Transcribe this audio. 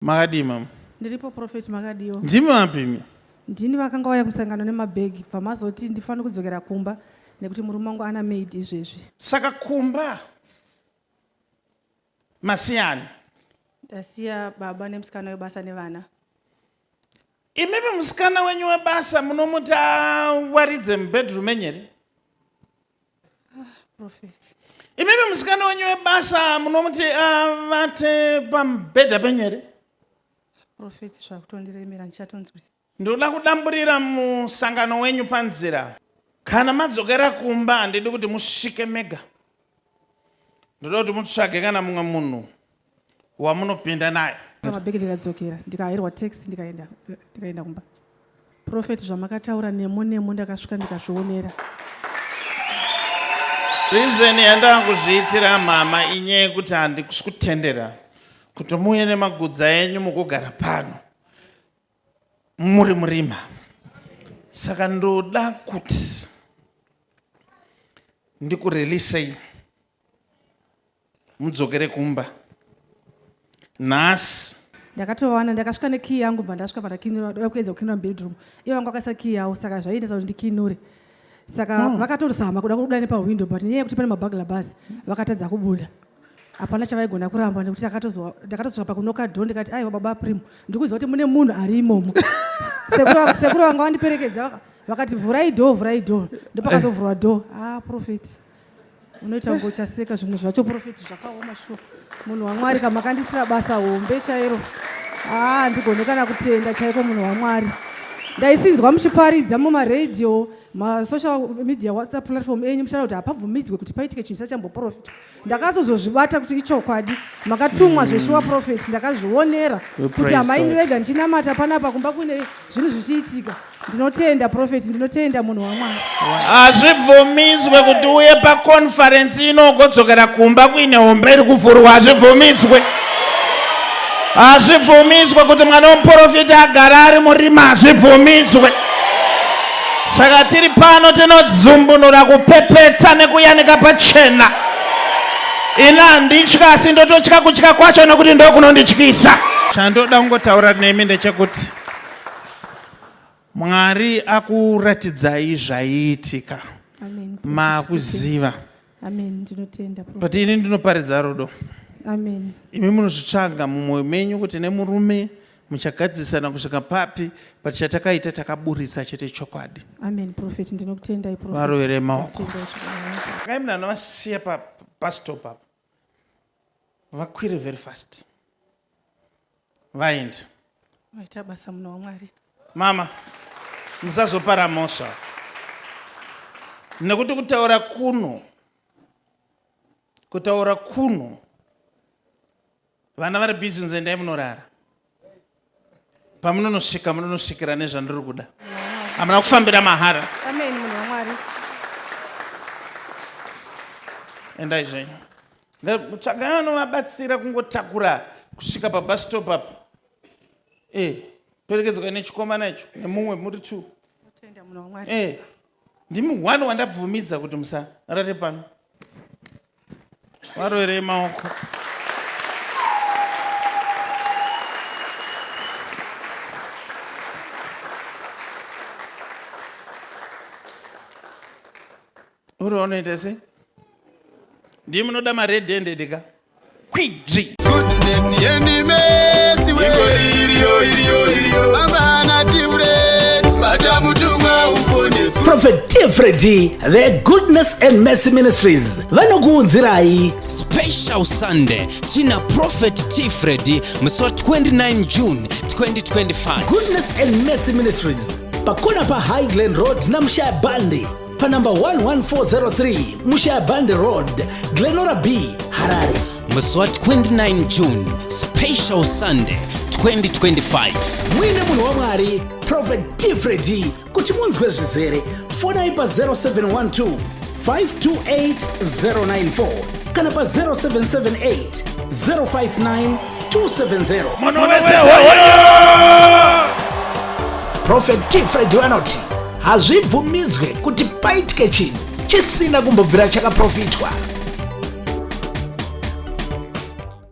Makadima. Ndiripo Prophet makadiyo. Ndimi wapimi. Ndini vakanga vaya kumusangano nemabhegi pamazoti ndifana kudzokera kumba nekuti murume wangu naMaid izvezvi. Saka kumba masiyani. Ndasiya baba nemusikana webasa nevana. Imimi musikana wenyu webasa munomuti awaridze mubedroom enyere? Prophet. Imimi musikana wenyu webasa munomuti avate pamubhedha penyere? Prophet zvakutondiremera ndichatonzwisa. Ndoda kudamburira musangano wenyu panzira. Kana madzokera kumba handidi kuti musvike mega. Ndoda kuti mutsvage kana mumwe munhu wamunopinda naye. Mabhegi ndikadzokera ndikahayirwa taxi ndikaenda kumba. Prophet zvamakataura nemo ndakasvika ndikazvionera. Reason yandava kuzviitira mama inyaya yekuti handisi kutendera kuti muuye nemagudza enyu mukugara pano muri murima. Saka ndoda kuti ndikurelisei mudzokere kumba. Nhasi ndakatowana ndakasvika nekii yangu bva ndasvika pandakinura ndoda kuedza kukinura bedroom. Ivo vangu vakaisa kii yawo saka zvaindesa kuti ndikinure. Saka vakatozama kuda kubuda nepahwindo but nenyaya yekuti pane mabhagla bhazi vakatadza kubuda. Hapana chavaigona kuramba nekuti ndakatosvika pakunoka dhoo ndikati aiwa baba Primo ndikuziva kuti mune munhu ari imomo. Sekuru vanga vandiperekedza vakati vhurai dhoo ndopakazovhurwa dhoo. Prophet unoita kunge uchaseka zvimwe zvacho Prophet zvakaoma shuwa. Munhu waMwari kama makanditira basa hombe chairo. Ndigone kana kutenda chaiko munhu waMwari. Ndaisinzwa muchiparidza mumaredhiyo masocial media WhatsApp platform enyu muchitaura kuti hapabvumidzwe kuti paitike chinhu chambopurofita. Ndakazozvibata kuti ichokwadi. Makatumwa zveshuwa Prophet ndakazvionera kuti hamaini vega ndichinamata panapa kumba kune zvinhu zvichiitika. Ndinotenda Prophet, ndinotenda munhu waMwari. Hazvibvumidzwe kuti uye paconference inogodzokera kumba kuine hombe iri kuvhurwa. Hazvibvumidzwe. Hazvibvumidzwe kuti mwana womuprofita agara ari murima. Hazvibvumidzwe. Saka tiri pano tinodzimbunura kupepeta nekuyanika pachena. Ina handitya asi ndototya kutya kwacho nokuti ndokunondityisa. Chandoda kungotaura nemi ndechekuti Mwari akuratidzai zvaiitika. Makuziva. Amen. Ndinotenda Prophet. But ini ndinoparidza rudo. Amen. Imi munozvitsvaga mumwoyo menyu kuti nemurume muchagadzisana kusvika papi but chatakaita takaburitsa chete chokwadi. Amen Prophet, ndinokutendai Prophet. Varovere maoko. Kai munhu anovasiya pastop apa vakwire very fast vaende. Vaita basa munhu waMwari. Mama musazopara mhosva nekuti kutaura kuno vana vari bhizi unze ndai munorara. Pamunonosvika munonosvikira nezvandiri kuda. Hamuna kufambira mahara. Amen munhu waMwari. Endai zvenyu. Tsvagai vanovabatsira kungotakura kusvika pabastop apa. Perekedzwa nechikomana icho nemumwe muri 2. Ndinotenda munhu waMwari. Ndimi 1 wandabvumidza kuti musarare pano. Varovere maoko. Uri unoita sei? Ndimi munoda mared handed ka? Kwidzi. Goodness yenimesi iriyo bambana tiburet bata mutumwa uponesu. Prophet T Freddy, the Goodness and Mercy Ministries vanokuunzirai Special Sunday tina Prophet T Freddy musi wa 29 June 2025. Goodness and Mercy Ministries pakona pa Highland Road na Mshaya-Bandi pa number 11403 Mshaya-Bandi Road, Glenora B, Harare. Musi wa 29 June, Special Sunday 2025. Mwine munhu waMwari Prophet T Freddy kuti munzwe zvizere fonai pa 0712 528 094 kana pa 0778 059 270. Munhu wese hoyo! Prophet T Freddy vanoti hazvibvumidzwe kuti paitike chinhu chisina kumbobvira chakaprofitwa.